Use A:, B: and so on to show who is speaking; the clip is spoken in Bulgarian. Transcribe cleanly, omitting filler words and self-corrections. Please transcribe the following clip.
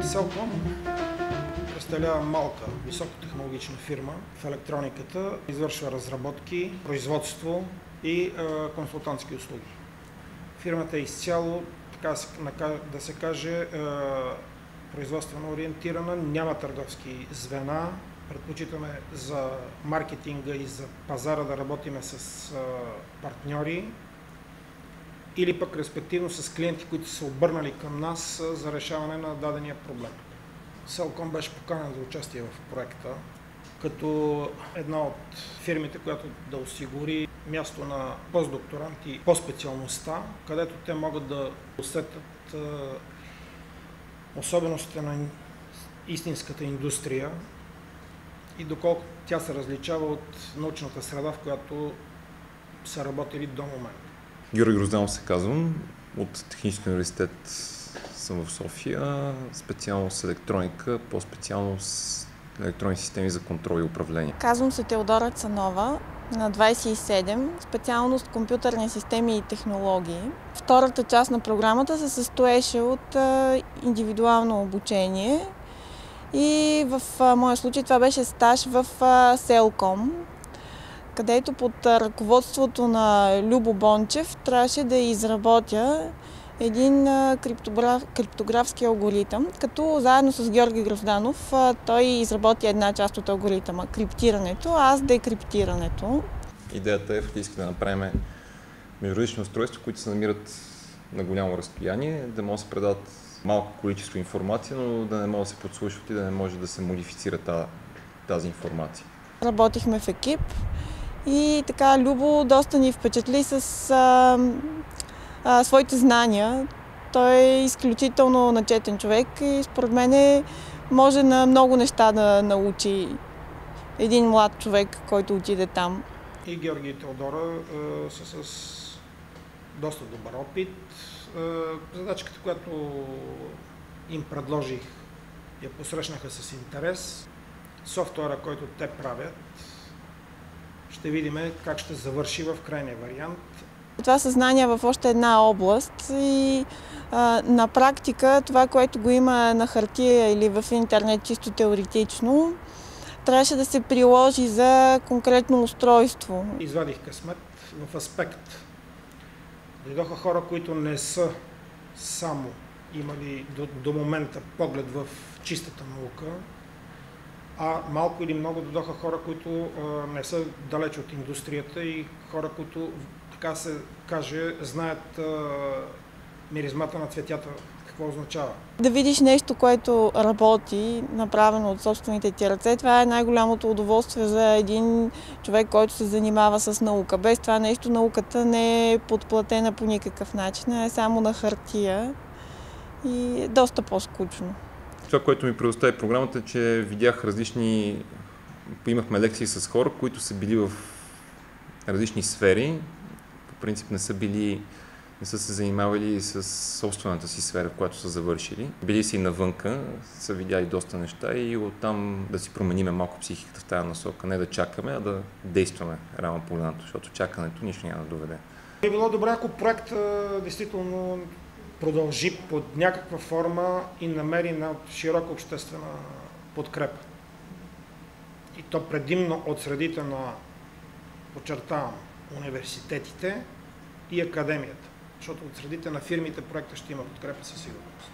A: Cellcom представлява малка, високотехнологична фирма в електрониката, извършва разработки, производство и консултантски услуги. Фирмата е изцяло, така да се каже, производствено ориентирана, няма търговски звена. Предпочитаме за маркетинга и за пазара да работиме с партньори или пък респективно с клиенти, които са обърнали към нас за решаване на дадения проблем. Cellcom беше поканен за участие в проекта като една от фирмите, която да осигури място на постдокторанти по специалността, където те могат да усетят особеностите на истинската индустрия и доколко тя се различава от научната среда, в която са работили до момента.
B: Георги Грозданов се казвам, от Техническия университет съм в София, специалност електроника, по-специално с електронни системи за контрол и управление.
C: Казвам се Теодора Цанова, на 27, специалност компютърни системи и технологии. Втората част на програмата се състоеше от индивидуално обучение и в моя случай това беше стаж в Cellcom, където под ръководството на Любо Бончев трябваше да изработя един криптографски алгоритъм, като заедно с Георги Грозданов той изработи една част от алгоритъма – криптирането, а аз декриптирането.
B: Идеята е фактически да направим междуразлични устройства, които се намират на голямо разстояние, да може да се предават малко количество информация, но да не може да се подслушват и да не може да се модифицира тази информация.
C: Работихме в екип и така Любо доста ни впечатли с своите знания. Той е изключително начетен човек и според мен може на много неща да научи един млад човек, който отиде там.
A: И Георги и Теодора са с доста добър опит. Задачката, която им предложих, я посрещнаха с интерес. Софтуера, който те правят, ще видим как ще завърши в крайния вариант.
C: Това са знания в още една област и на практика това, което го има на хартия или в интернет чисто теоретично, трябваше да се приложи за конкретно устройство.
A: Извадих късмет в аспект. Дойдоха хора, които не са само имали до момента поглед в чистата наука, а малко или много дойдоха хора, които не са далеч от индустрията и хора, които, така се каже, знаят миризмата на цветята, какво означава.
C: Да видиш нещо, което работи, направено от собствените ти ръце, това е най-голямото удоволствие за един човек, който се занимава с наука. Без това нещо науката не е подплатена по никакъв начин, е само на хартия и е доста по-скучно.
B: Това, което ми предостави програмата, е, че видях имахме лекции с хора, които са били в различни сфери. По принцип не са се занимавали с собствената си сфера, в която са завършили. Били си навънка, са видяли доста неща и оттам да си промениме малко психиката в тази насока. Не да чакаме, а да действаме реално погледнато, защото чакането нищо няма да доведе.
A: Би било добре, ако проектът действително продължи под някаква форма и намери на широка обществена подкрепа. И то предимно от средите на, подчертавам, университетите и академията. Защото от средите на фирмите проекта ще има подкрепа със сигурност.